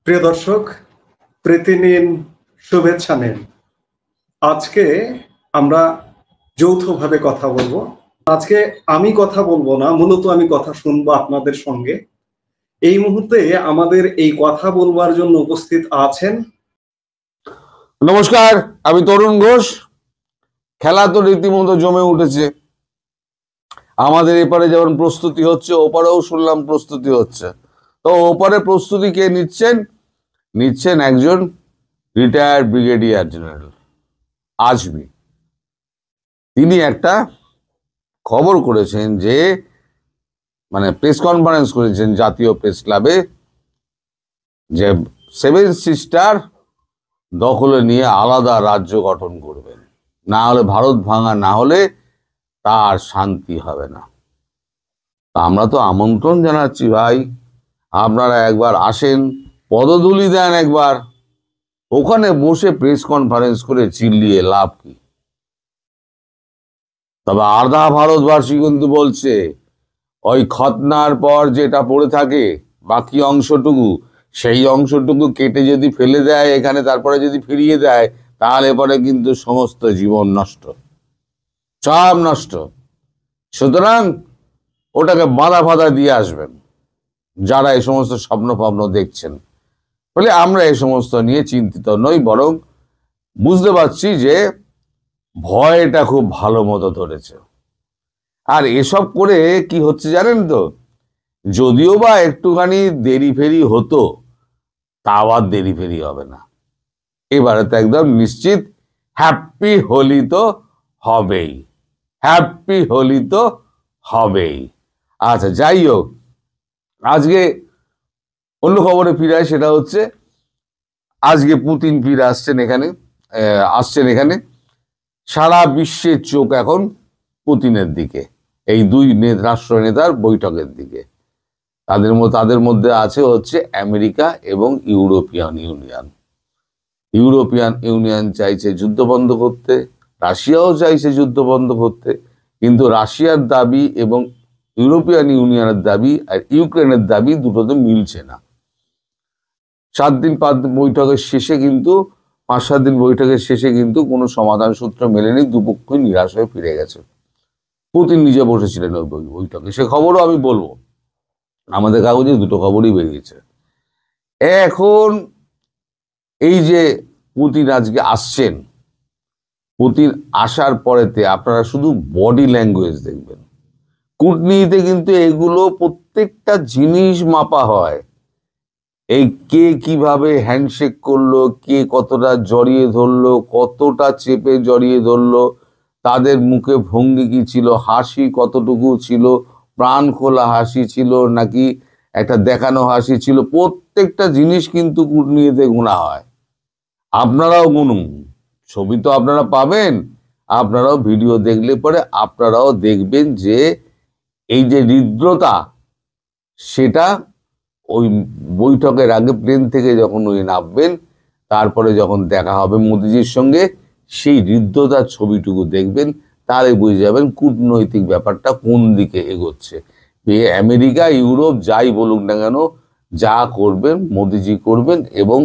প্রিয় দর্শক, প্রীতি নিন, শুভেচ্ছা নিন। আজকে আমরা যৌথভাবে কথা বলবো। আজকে আমি কথা বলবো না, মূলত আমি কথা শুনবো আপনাদের সঙ্গে। এই মুহূর্তে আমাদের এই কথা বলবার জন্য উপস্থিত আছেন। নমস্কার, আমি তরুণ ঘোষ। খেলা তো রীতিমতো জমে উঠেছে। আমাদের এপারে যেমন প্রস্তুতি হচ্ছে, ওপারেও শুনলাম প্রস্তুতি হচ্ছে। তো ওপারে প্রস্তুতি কে নিচ্ছেন একজন রিটায়ার্ড ব্রিগেডিয়ার জেনারেল আজমি। তিনি একটা খবর করেছেন যে প্রেস কনফারেন্স করেছেন জাতীয় প্রেস ক্লাবে, যে সেভেন সিস্টার দখলে নিয়ে আলাদা রাজ্য গঠন করবেন, না হলে ভারত ভাঙা না হলে তার শান্তি হবে না। আমরা তো আমন্ত্রণ জানাচ্ছি, ভাই আপনারা একবার আসেন, পদধূলি দেন একবার। ওখানে বসে প্রেস কনফারেন্স করে চিল্লিয়ে লাভ কি? তবে আধা ভারতবাসী কিন্তু বলছে ওই খতনার পর যেটা পড়ে থাকে বাকি অংশটুকু, সেই অংশটুকু কেটে যদি ফেলে দেয় এখানে, তারপরে যদি ফিরিয়ে দেয়, তাহলে পরে কিন্তু সমস্ত জীবন নষ্ট, সব নষ্ট। সুতরাং ওটাকে বাধা দিয়ে আসবেন যারা এই সমস্ত স্বপ্ন দেখছেন। বলে আমরা এই সমস্ত নিয়ে চিন্তিত নই, বরং বুঝতে পারছি যে ভয়টা খুব ভালো মতো ধরেছে। আর এসব করে কি হচ্ছে জানেন তো, যদিও বা একটুখানি দেরি ফেরি হতো, তাও আর দেরি ফেরি হবে না। এবারে তো একদম নিশ্চিত হ্যাপি হোলি তো হবেই, হ্যাপি হোলি তো হবেই। আচ্ছা, যাই হোক, আজকে অন্য খবরে ফিরে, সেটা হচ্ছে আজকে পুতিন ফিরে আসছেন এখানে। সারা বিশ্বের চোখ এখন পুতিনের দিকে, এই দুই রাষ্ট্রনেতার বৈঠকের দিকে। তাদের মধ্যে আছে হচ্ছে আমেরিকা এবং ইউরোপিয়ান ইউনিয়ন। ইউরোপিয়ান ইউনিয়ন চাইছে যুদ্ধ বন্ধ করতে, রাশিয়াও চাইছে যুদ্ধ বন্ধ করতে, কিন্তু রাশিয়ার দাবি এবং ইউরোপিয়ান ইউনিয়নের দাবি আর ইউক্রেনের দাবি দুটোতে মিলছে না। 7 দিন 5 বৈঠকের শেষে কিন্তু 5-7 দিন বৈঠকের শেষে কিন্তু কোনো সমাধান সূত্র মেলেনি, দুপক্ষই নিরাশ হয়ে ফিরে গেছে। পুতিন নিজে বসেছিলেন ওই বৈঠকে, সে খবরও আমি বলবো। আমাদের কাগজে দুটো খবরই বেরিয়েছে। এখন এই যে পুতিন আজকে আসছেন, পুতিন আসার পরেতে আপনারা শুধু বডি ল্যাঙ্গুয়েজ দেখবেন। কূটনীতিতে কিন্তু এগুলো প্রত্যেকটা জিনিস মাপা হয়। এই কে কিভাবে হ্যান্ডশেক করলো, কে কতটা জড়িয়ে ধরলো, কতটা চেপে জড়িয়ে ধরলো, তাদের মুখে ভঙ্গি কি ছিল, হাসি কতটুকু ছিল, প্রাণ খোলা হাসি ছিল নাকি একটা দেখানো হাসি ছিল, প্রত্যেকটা জিনিস কিন্তু কূটনীতিতে গোনা হয়। আপনারাও গুনুন, ছবি তো আপনারা পাবেন, আপনারাও ভিডিও দেখলে পরে আপনারাও দেখবেন যে এই যে হৃদ্রতা, সেটা ওই বৈঠকের আগে প্লেন থেকে যখন উনি নামবেন, তারপরে যখন দেখা হবে মোদিজির সঙ্গে, সেই হৃদ্রতার ছবিটুকু দেখবেন, তাহলে বুঝে যাবেন কূটনৈতিক ব্যাপারটা কোন দিকে এগোচ্ছে। আমেরিকা ইউরোপ যাই বলুক না কেন, যা করবেন মোদিজি করবেন এবং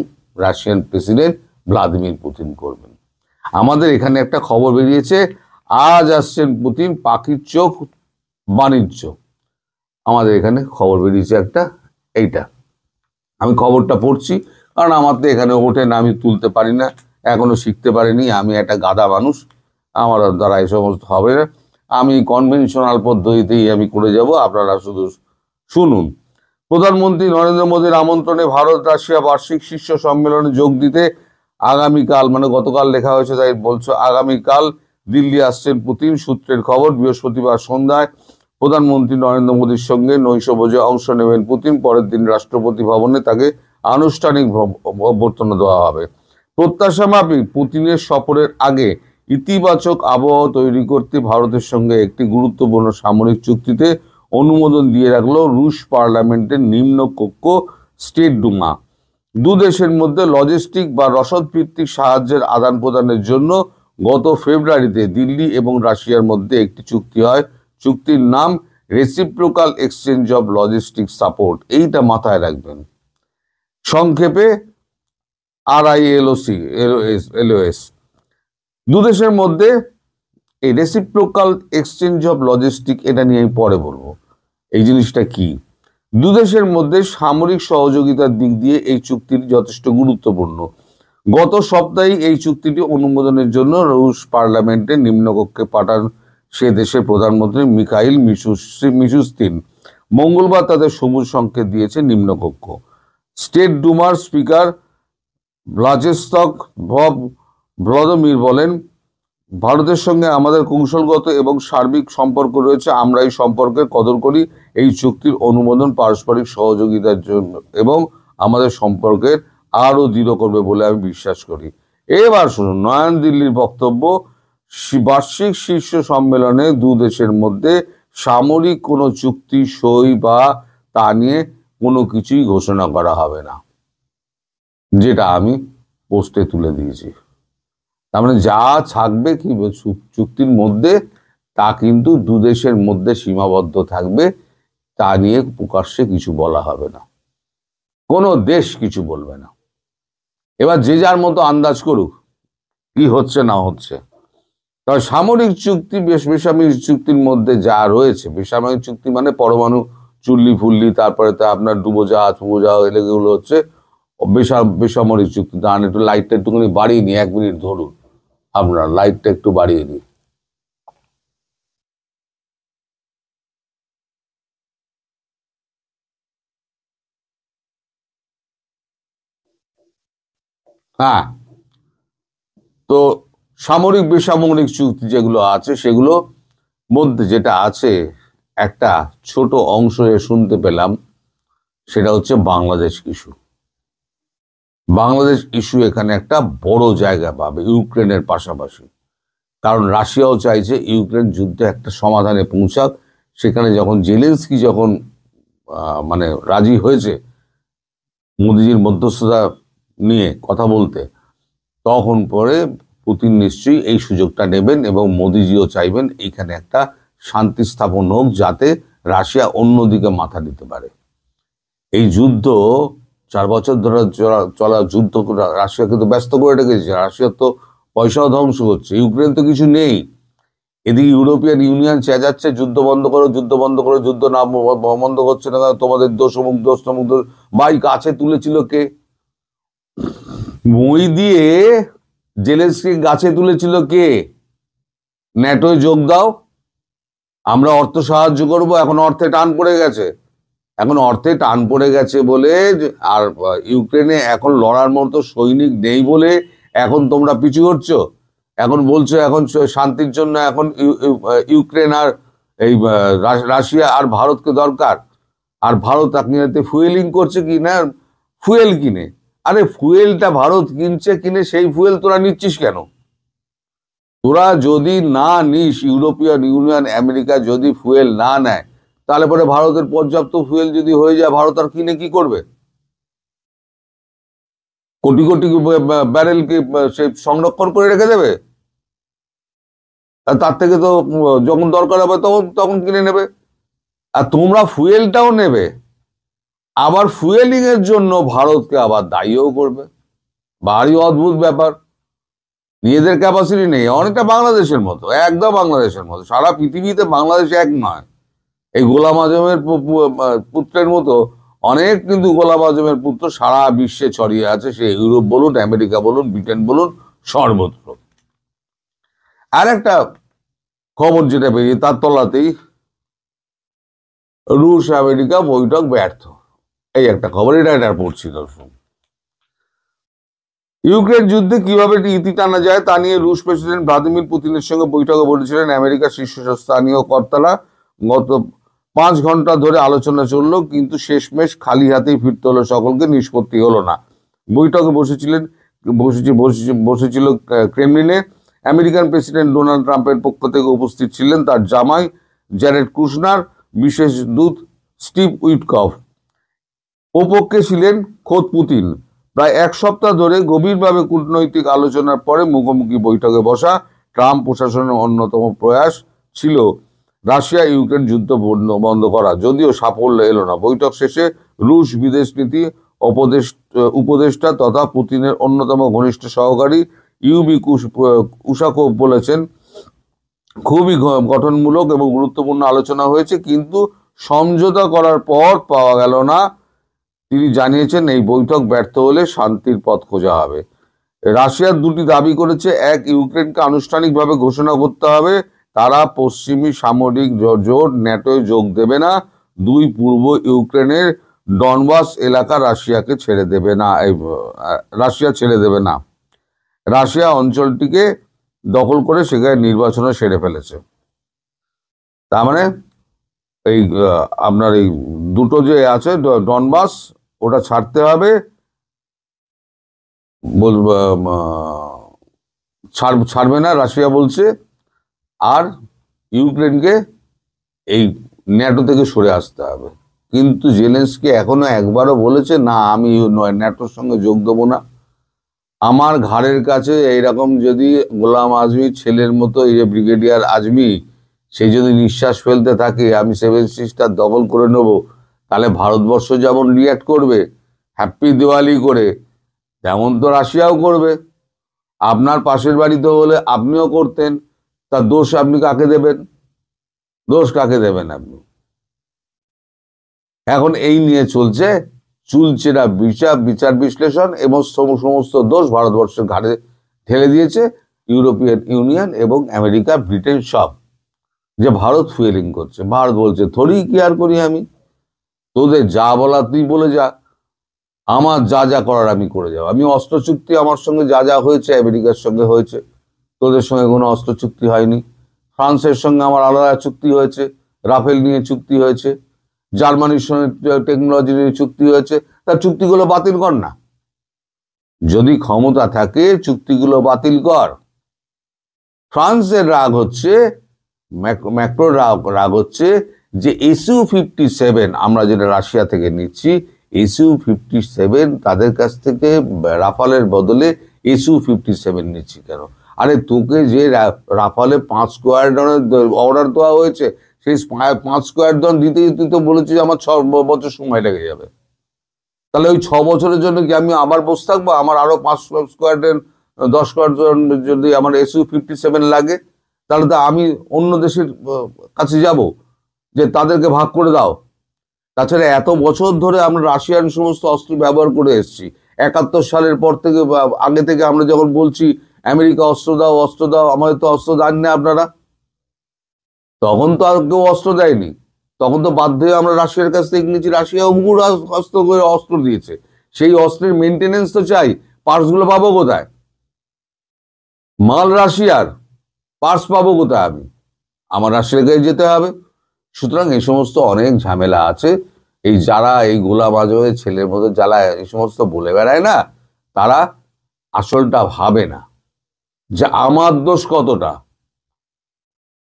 রাশিয়ান প্রেসিডেন্ট ভ্লাদিমির পুতিন করবেন। আমাদের এখানে একটা খবর বেরিয়েছে, আজ আসছেন পুতিন, পাখির চোখ বাণিজ্য। আমাদের এখানে খবর বেরিয়েছে একটা, এইটা আমি খবরটা পড়ছি, কারণ আমার তো এখানে ওঠে না, আমি তুলতে পারি না, এখনো শিখতে পারিনি, আমি একটা গাধা মানুষ, আমার দ্বারা এই সমস্ত হবে না। আমি কনভেনশনাল পদ্ধতিতেই আমি করে যাব, আপনারা শুধু শুনুন। প্রধানমন্ত্রী নরেন্দ্র মোদীর আমন্ত্রণে ভারত রাশিয়া বার্ষিক শীর্ষ সম্মেলনে যোগ দিতে আগামীকাল, গতকাল লেখা হয়েছে তাই বলছো, আগামীকাল দিল্লি আসছেন পুতিন। সূত্রের খবর, বৃহস্পতিবার সন্ধ্যায় প্রধানমন্ত্রী নরেন্দ্র মোদীর সঙ্গে নৈশভোজে অংশ নেবেন পুতিন। পরের দিন রাষ্ট্রপতি ভবনে তাকে আনুষ্ঠানিক অভ্যর্থনা দেওয়া হবে। প্রত্যাশা মাফিক পুতিনের সফরের আগে ইতিবাচক আবহাওয়া তৈরি করতে ভারতের সঙ্গে একটি গুরুত্বপূর্ণ সামরিক চুক্তিতে অনুমোদন দিয়ে রাখলো রুশ পার্লামেন্টের নিম্নকক্ষ স্টেট ডুমা। দু দেশের মধ্যে লজিস্টিক বা রসদ ভিত্তিক সাহায্যের আদান প্রদানের জন্য গত ফেব্রুয়ারিতে দিল্লি এবং রাশিয়ার মধ্যে একটি চুক্তি হয়। চুক্তির নাম reciprocal exchange of logistic support. এইটা মাথায় রাখবেন। সংক্ষেপে RILOC LOS। দুদেশের মধ্যে এই রেসিপ্রোকাল এক্সচেঞ্জ অফ লজিস্টিক, এটা নিয়ে আমি পরে বলবো এই জিনিসটা কি। দুদেশের মধ্যে সামরিক সহযোগিতার দিক দিয়ে এই চুক্তিটি যথেষ্ট গুরুত্বপূর্ণ। গত সপ্তাহে এই চুক্তিটি অনুমোদনের জন্য রুশ পার্লামেন্টের নিম্নকক্ষে পাঠান সে দেশের প্রধানমন্ত্রী মিখাইল মিশুস্তিন। মঙ্গলবার তাদের সবুজ সংকেত দিয়েছে নিম্নকক্ষ। স্টেট ডুমার স্পিকার ভ্লাদিস্লাভ ভ্লাদিমির বলেন, ভারতের সঙ্গে আমাদের কৌশলগত এবং সার্বিক সম্পর্ক রয়েছে, আমরা এই সম্পর্কের কদর করি। এই চুক্তির অনুমোদন পারস্পরিক সহযোগিতার জন্য এবং আমাদের সম্পর্কের আরো দৃঢ় করবে বলে আমি বিশ্বাস করি। এবার শুনুন নয়াদিল্লির বক্তব্য। বার্ষিক শীর্ষ সম্মেলনে দু দেশের মধ্যে সামরিক কোনো চুক্তি সই বা তা নিয়ে কোনো কিছুই ঘোষণা করা হবে না, যেটা আমি পোস্টে তুলে দিয়েছি। তার মানে যা থাকবে কি চুক্তির মধ্যে তা কিন্তু দু দেশের মধ্যে সীমাবদ্ধ থাকবে, তা নিয়ে প্রকাশ্যে কিছু বলা হবে না, কোনো দেশ কিছু বলবে না। এবার যে যার মতো আন্দাজ করুক কি হচ্ছে না হচ্ছে। তবে সামরিক চুক্তি বেসামরিক চুক্তির মধ্যে যা রয়েছে, বেসামরিক চুক্তি মানে পরমাণু চুল্লি ফুল্লি, তারপরে তো আপনার ডুবোজাহাজ এগুলো হচ্ছে বেসামরিক চুক্তি। দাঁড়ান একটু লাইটটা একটুখানি বাড়িয়ে নি, 1 মিনিট ধরুন, আপনার লাইটটা একটু বাড়িয়ে নি। হ্যাঁ, তো সামরিক বেসামরিক চুক্তি যেগুলো আছে সেগুলো মধ্যে যেটা আছে একটা ছোট অংশ শুনতে পেলাম, সেটা হচ্ছে বাংলাদেশ ইস্যু। বাংলাদেশ ইস্যু এখানে একটা বড় জায়গা পাবে ইউক্রেনের পাশাপাশি, কারণ রাশিয়াও চাইছে ইউক্রেন যুদ্ধে একটা সমাধানে পৌঁছাক। সেখানে যখন জেলেনস্কি যখন মানে রাজি হয়েছে মোদিজির মধ্যস্থতা নিয়ে কথা বলতে, তখন পরে পুতিন নিশ্চয়ই এই সুযোগটা নেবেন এবং মোদিজিও চাইবেন এখানে একটা শান্তি স্থাপন হোক, যাতে রাশিয়া অন্যদিকে মাথা দিতে পারে। এই যুদ্ধ 4 বছর ধরে চলা যুদ্ধ রাশিয়াকে তো ব্যস্ত করে রেখেছে। রাশিয়ার তো পয়সাও ধ্বংস করছে, ইউক্রেন তো কিছু নেই। এদিকে ইউরোপিয়ান ইউনিয়ন চেঁচাচ্ছে যুদ্ধ বন্ধ করো, যুদ্ধ বন্ধ করো, যুদ্ধ না বন্ধ করছে না, তোমাদের দোষ অমুক দোষ তমুক দোষ। ভাই কাছে তুলেছিল কে? মই দিয়ে জেলেনস্কি গাছে তুলেছিল কে? ন্যাটোয় যোগ দাও, আমরা অর্থ সাহায্য করব। এখন অর্থে টান পড়ে গেছে, এখন অর্থে টান পড়ে গেছে বলে, আর ইউক্রেনে এখন লড়ার মতো সৈনিক নেই বলে এখন তোমরা পিছু হচ্ছো। এখন বলছো এখন শান্তির জন্য এখন ইউক্রেন আর এই রাশিয়া আর ভারতকে দরকার। আর ভারত আপনি ফুয়েলিং করছে কি না, ফুয়েল কিনে। আরে ফুয়েলটা ভারত কিনে, সেই ফুয়েল তোরা নিচ্ছিস কেন? তোরা যদি না নিস, ইউরোপিয়ান ইউনিয়ন আমেরিকা যদি ফুয়েল না নেয়, তাহলে পরে ভারতের পর্যাপ্ত ফুয়েল যদি হয়ে যায়, ভারত আর কিনে কি করবে? কোটি কোটি ব্যারেল কি সে সংরক্ষণ করে রেখে দেবে? আর তার থেকে তো যখন দরকার হবে তখন কিনে নেবে। আর তোমরা ফুয়েলটাও নেবে, আবার ফুয়েলিং এর জন্য ভারতকে আবার দায়ীও করবে। ভারী অদ্ভুত ব্যাপার। নিজেদের ক্যাপাসিটি নেই, অনেকটা বাংলাদেশের মতো, একদম বাংলাদেশের মতো। সারা পৃথিবীতে বাংলাদেশ এক নয়। এই গোলাম আজমের পুত্রের মতো অনেক কিন্তু গোলাম আজমের পুত্র সারা বিশ্বে ছড়িয়ে আছে, সে ইউরোপ বলুন, আমেরিকা বলুন, ব্রিটেন বলুন, সর্বত্র। আর একটা খবর যেটা বেরিয়ে তার তলাতেই রুশ আমেরিকা বৈঠক ব্যর্থ, এই একটা খবর, এটা পড়ছি দর্শক। ইউক্রেন যুদ্ধে কিভাবে ইতি টানা যায় তা নিয়ে রুশ প্রেসিডেন্ট ভ্লাদিমির পুতিনের সঙ্গে বৈঠকে বলেছিলেন আমেরিকার শীর্ষস্থানীয় কর্তারা। গত 5 ঘন্টা ধরে আলোচনা চললো, কিন্তু শেষমেশ খালি হাতেই ফিরতে হলো সকলকে, নিষ্পত্তি হলো না। বৈঠকে বসেছিল ক্রেমলিনে আমেরিকান প্রেসিডেন্ট ডোনাল্ড ট্রাম্পের পক্ষ থেকে উপস্থিত ছিলেন তার জামাই জ্যারেড কুশনার, বিশেষ দূত স্টিভ উইটকফ। ওপক্ষে ছিলেন খোদ পুতিন। প্রায় 1 সপ্তাহ ধরে গভীরভাবে কূটনৈতিক আলোচনার পরে মুখোমুখি বৈঠকে বসা ট্রাম্প প্রশাসনের অন্যতম প্রয়াস ছিল রাশিয়া ইউক্রেন যুদ্ধ বন্ধ করা, যদিও সাফল্য এলো না। বৈঠক শেষে রুশ বিদেশ নীতি উপদেষ্টা তথা পুতিনের অন্যতম ঘনিষ্ঠ সহকারী ইউবি উশাকোভ বলেছেন, খুবই গঠনমূলক এবং গুরুত্বপূর্ণ আলোচনা হয়েছে, কিন্তু সমঝোতা করার পর পাওয়া গেল না। তিনি জানিয়েছেন, এই বৈঠক ব্যর্থ হলে শান্তির পথ খোঁজা হবে। রাশিয়ার দুটি দাবি করেছে, এক, ইউক্রেনকে আনুষ্ঠানিকভাবে ঘোষণা করতে হবে তারা পশ্চিমী সামরিক জোট ন্যাটোয় যোগ দেবে না। দুই, পূর্ব ইউক্রেনের ডনবাস এলাকা রাশিয়াকে ছেড়ে দেবে না, রাশিয়া ছেড়ে দেবে না। রাশিয়া অঞ্চলটিকে দখল করে সেখানে নির্বাচনও সেরে ফেলেছে। তার মানে এই আপনার এই দুটো যে আছে ডনবাস, ওটা ছাড়তে হবে, ছাড়বে না রাশিয়া বলছে। আর ইউক্রেনকে এই ন্যাটো থেকে সরে আসতে হবে। কিন্তু জেলেনস্কি এখনো একবারও বলেছে না, আমি ন্যাটোর সঙ্গে যোগ দেবো না। আমার ঘাড়ের কাছে এইরকম যদি গোলাম আজমি ছেলের মতো, এই যে ব্রিগেডিয়ার আজমি, সেই যদি নিঃশ্বাস ফেলতে থাকে আমি 7 সিস্টার দখল করে নেব, তাহলে ভারতবর্ষ যেমন রিয়াক্ট করবে হ্যাপি দিওয়ালি করে, তেমন তো রাশিয়াও করবে। আপনার পাশের বাড়িতে হলে আপনিও করতেন, তার দোষ আপনি কাকে দেবেন? দোষ কাকে দেবেন আপনি? এখন এই নিয়ে চলছে চুলচেরা বিচার বিশ্লেষণ, এবং সমস্ত দোষ ভারতবর্ষের ঘাড়ে ঠেলে দিয়েছে ইউরোপিয়ান ইউনিয়ন এবং আমেরিকা, ব্রিটেন সব, যে ভারত ফুয়েলিং করছে। ভারত বলছে থোড়ি কেয়ার করি আমি, তোদের যা বলা তুই বলে যা, আমার যা যা করার আমি করে যাবো। আমি অস্ত্র চুক্তি আমার সঙ্গে যা যা হয়েছে আমেরিকার সঙ্গে হয়েছে, তোদের সঙ্গে কোনো অস্ত্র চুক্তি হয়নি। ফ্রান্সের সঙ্গে আমার আলাদা চুক্তি হয়েছে, রাফেল নিয়ে চুক্তি হয়েছে, জার্মানির সঙ্গে টেকনোলজি নিয়ে চুক্তি হয়েছে। তার চুক্তিগুলো বাতিল কর না, যদি ক্ষমতা থাকে চুক্তিগুলো বাতিল কর। ফ্রান্সের রাগ হচ্ছে, ম্যাক্রোর রাগ হচ্ছে যে SU-57 আমরা যেটা রাশিয়া থেকে নিচ্ছি, SU-57 তাদের কাছ থেকে রাফালের বদলে SU-57 নিচ্ছি কেন? আরে তোকে যে রাফালে 5 স্কোয়াড্রনের অর্ডার দেওয়া হয়েছে, সেই 5 স্কোয়াড্রন দিতেই তুই তো বলেছিস আমার 6 বছর সময় লেগে যাবে। তাহলে ওই 6 বছরের জন্য কি আমি আবার বসে থাকবো? আমার আরো 5 স্কোয়াড্রন 10 স্কোয়াড্রন যদি আমার SU-57 লাগে, তাহলে তো আমি অন্য দেশের কাছে যাব যে তাদেরকে ভাগ করে দাও। তাছাড়া এত বছর ধরে আমরা রাশিয়ান সমস্ত অস্ত্র ব্যবহার করে এসেছি। 71 সালের পর থেকে আগে থেকে আমরা যখন বলছি আমেরিকা অস্ত্র দাও অস্ত্র দাও, আমাদের তো অস্ত্র দেন না আপনারা। তখন তো আর কেউ অস্ত্র দেয়নি, তখন তো বাধ্য হয়ে আমরা রাশিয়ার কাছ থেকে নিয়েছি। রাশিয়া হুবুর অস্ত্র করে অস্ত্র দিয়েছে, সেই অস্ত্রের মেনটেনেন্স তো চাই। পার্টসগুলো পাবো কোথায়? মাল রাশিয়ার, পার্টস পাবো কোথায়? আমার রাশিয়াকে যেতে হবে। সুতরাং এই সমস্ত অনেক ঝামেলা আছে। এই যারা এই গোলাম আজমের ছেলের মতো যারা এই সমস্ত বলে বেড়ায় না, তারা আসলটা ভাবে না যে আমার দোষ কতটা।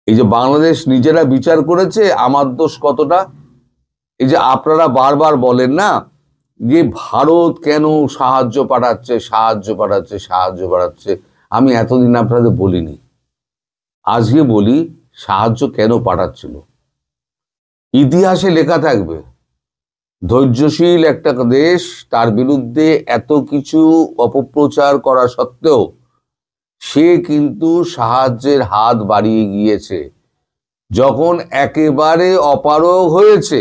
এই যে বাংলাদেশ নিজেরা বিচার করেছে আমার দোষ কতটা। এই যে আপনারা বারবার বলেন না যে ভারত কেন সাহায্য পাঠাচ্ছে, আমি এতদিন আপনাদের বলিনি, আজকে বলি সাহায্য কেন পাঠাচ্ছিল। ইতিহাসে লেখা থাকবে, ধৈর্যশীল একটা দেশ তার বিরুদ্ধে এত কিছু অপপ্রচার করা সত্ত্বেও সে কিন্তু সাহায্যের হাত বাড়িয়ে গিয়েছে। যখন একেবারে অপারগ হয়েছে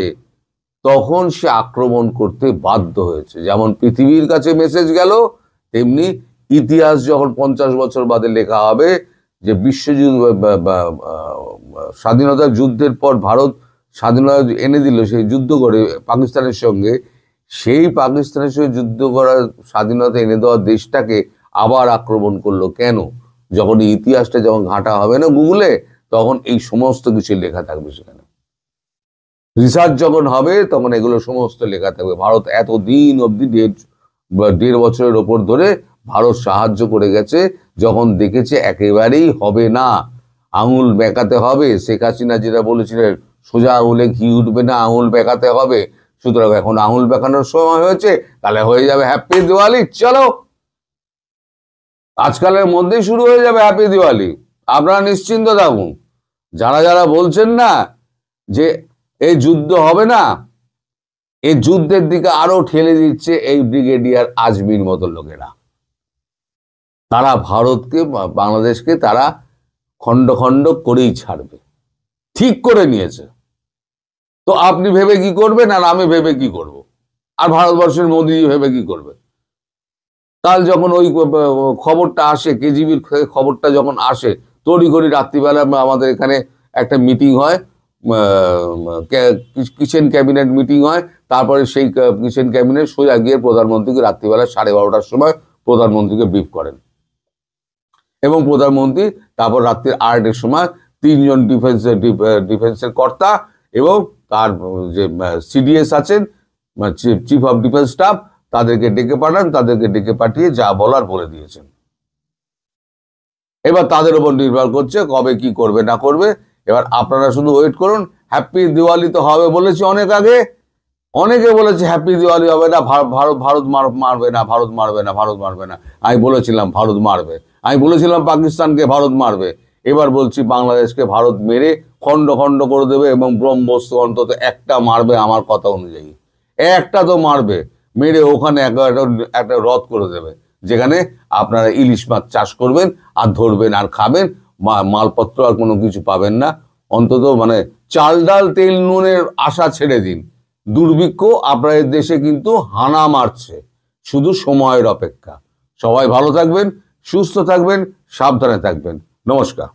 তখন সে আক্রমণ করতে বাধ্য হয়েছে। যেমন পৃথিবীর কাছে মেসেজ গেল, তেমনি ইতিহাস যখন 50 বছর বাদে লেখা হবে যে বিশ্বযুদ্ধ স্বাধীনতার যুদ্ধের পর ভারত স্বাধীনতা এনে দিল সেই যুদ্ধ করে পাকিস্তানের সঙ্গে, সেই পাকিস্তানের সঙ্গে যুদ্ধ করার স্বাধীনতা এনে দেওয়া দেশটাকে আবার আক্রমণ করলো কেন? যখন ইতিহাসটা যখন ঘাঁটা হবে না গুগলে, তখন এই সমস্ত কিছু লেখা থাকবে। সেখানে রিসার্চ যখন হবে তখন এগুলো সমস্ত লেখা থাকবে। ভারত এতদিন অব্দি 1.5 বছরের ওপর ধরে ভারত সাহায্য করে গেছে, যখন দেখেছে একেবারেই হবে না, আঙুল বেঁকাতে হবে। শেখ হাসিনা যেটা বলেছিলেন, সোজা আঙুলে ঘি উঠবে না, আঙুল বেঁকাতে হবে। সুতরাং এখন আঙুল বেঁকানোর সময় হয়েছে, তাহলে হয়ে যাবে হ্যাপি দিওয়ালি। চলো, আজকালের মধ্যেই শুরু হয়ে যাবে হ্যাপি দিওয়ালি। আপনারা নিশ্চিন্ত থাকুন। যারা যারা বলছেন না যে এই যুদ্ধ হবে না, এই যুদ্ধের দিকে আরো ঠেলে দিচ্ছে এই ব্রিগেডিয়ার আজমির মতো লোকেরা। তারা ভারতকে, বাংলাদেশকে তারা খণ্ড খণ্ড করেই ছাড়বে, ঠিক করে নিয়েছে। তো আপনি ভেবে কি করবেন আর আমি ভেবে কি করব, আর ভারতবর্ষের মোদী ভেবে কি করবে? কাল যখন ওই খবরটা আসে, কেজিবির খবরটা যখন আসে, তড়িঘড়ি রাত্রিবেলা আমাদের এখানে একটা মিটিং হয়, কিচেন ক্যাবিনেট মিটিং হয়। তারপরে সেই কিচেন ক্যাবিনেট সোজা গিয়ে প্রধানমন্ত্রীকে রাত্রিবেলা 12:30টার সময় প্রধানমন্ত্রীকে ব্রিফ করেন, এবং প্রধানমন্ত্রী তারপর রাত্রির 8টার সময় 3জন ডিফেন্সের কর্তা এবং তার যে সিডিএস আছেন, চিফ অফ ডিফেন্স স্টাফ, তাদেরকে ডেকে পাঠান। তাদেরকে ডেকে পাঠিয়ে যা বলার বলে দিয়েছেন। এবার তাদের উপর নির্ভর করছে কবে কি করবে না করবে। এবার আপনারা শুধু ওয়েট করুন। হ্যাপি দিওয়ালি তো হবে বলেছি অনেক আগে, অনেকে বলেছে হ্যাপি দিওয়ালি হবে না, ভারত মারবে না, ভারত মারবে না, ভারত মারবে না। আমি বলেছিলাম ভারত মারবে, আমি বলেছিলাম পাকিস্তানকে ভারত মারবে। এবার বলছি বাংলাদেশকে ভারত মেরে খণ্ড খণ্ড করে দেবে, এবং ব্রহ্মস্ত্র অন্তত একটা মারবে আমার কথা অনুযায়ী, একটা তো মারবে, মেরে ওখানে একটা হ্রদ করে দেবে, যেখানে আপনারা ইলিশ মাছ চাষ করবেন আর ধরবেন আর খাবেন, মালপত্র আর কোনো কিছু পাবেন না। অন্তত মানে চাল ডাল তেল নুনের আশা ছেড়ে দিন। দুর্ভিক্ষ আপনাদের দেশে কিন্তু হানা মারছে, শুধু সময়ের অপেক্ষা। সবাই ভালো থাকবেন, সুস্থ থাকবেন, সাবধানে থাকবেন। নমস্কার।